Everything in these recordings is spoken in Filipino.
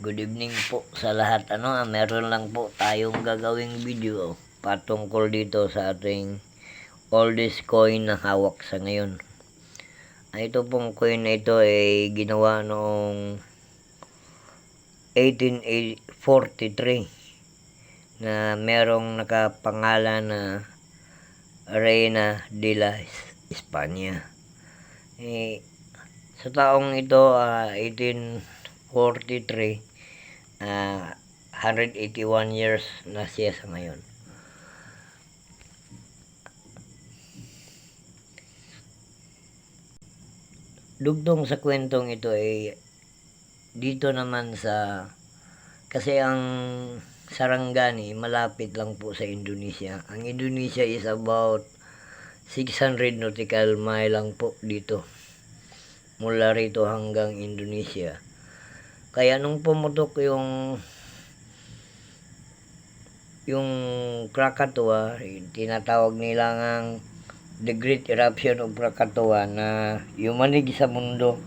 Good evening po sa lahat. Meron lang po tayong gagawing video patungkol dito sa ating oldest coin na hawak sa ngayon. Ito pong coin na ito ay ginawa noong 1843 na merong nakapangalan na Reina de la España. Sa taong ito, 1843, 181 years na siya sa ngayon. Dugtong sa kwentong ito ay dito naman kasi ang Sarangani malapit lang po sa Indonesia. Ang Indonesia is about 600 nautical mile lang po dito, mula rito hanggang Indonesia. Kaya nung pumutok yung Krakatoa, tinatawag nila ngang the Great Eruption of Krakatoa, na yumanig sa mundo,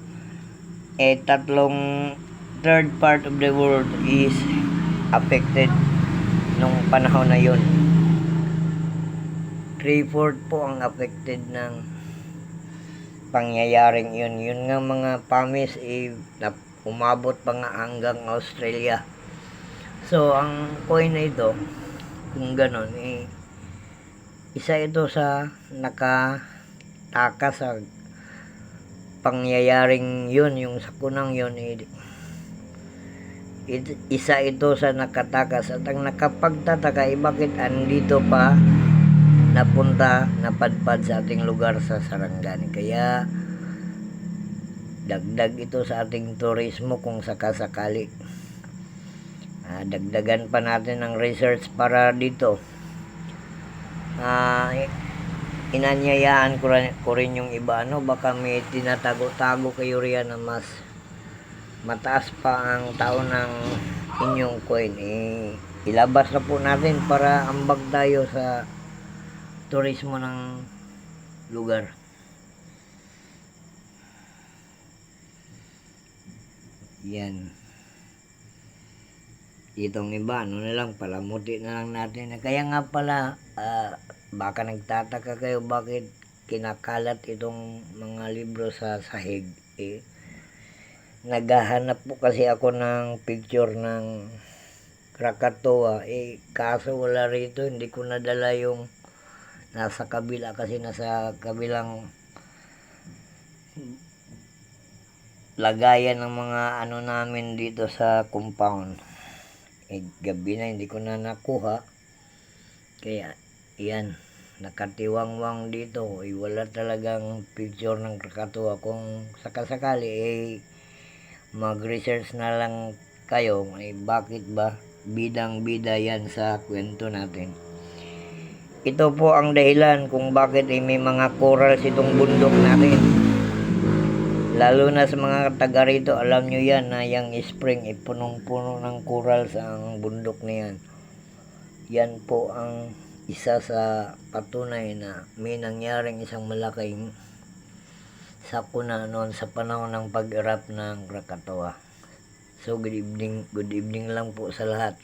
tatlong third part of the world is affected nung panahon na yun. 3/4 po ang affected ng pangyayaring yun. Yun nga mga pamis umabot pa nga hanggang Australia. So ang coin na ito, kung ganon, isa ito sa nakataka sa pangyayaring yun, yung sakunang yun, isa ito sa nakatakas. At ang nakapagtataka bakit andito pa napadpad sa ating lugar sa Sarangani. Kaya dagdag ito sa ating turismo kung sakasakali. Dagdagan pa natin ng research para dito. Inanyayaan ko rin yung iba, baka may tinatago-tago kayo riyan na mas mataas pa ang taon ng inyong coin. Ilabas na po natin para ambag tayo sa turismo ng lugar. Yan. Itong iba, na lang, palamuti na lang natin. Kaya nga pala, baka nagtataka kayo bakit kinakalat itong mga libro sa sahig. Naghahanap po kasi ako ng picture ng Krakatoa, kaso wala rito. Hindi ko nadala yung nasa kabila, kasi nasa kabilang lagayan ng mga namin dito sa compound. Gabi na, hindi ko na nakuha. Kaya yan, nakatiwangwang dito. Wala talagang picture ng Krakatoa. Kung sakasakali mag-research na lang kayo, bakit ba bidang-bida yan sa kwento natin. Ito po ang dahilan kung bakit may mga corals itong bundok natin. Lalo na sa mga taga rito, alam nyo yan na yung spring punong-puno ng corals ang bundok na yan. Yan po ang isa sa patunay na may nangyaring isang malaking sakuna noon sa panahon ng pag-erupt ng Krakatoa. So good evening lang po sa lahat.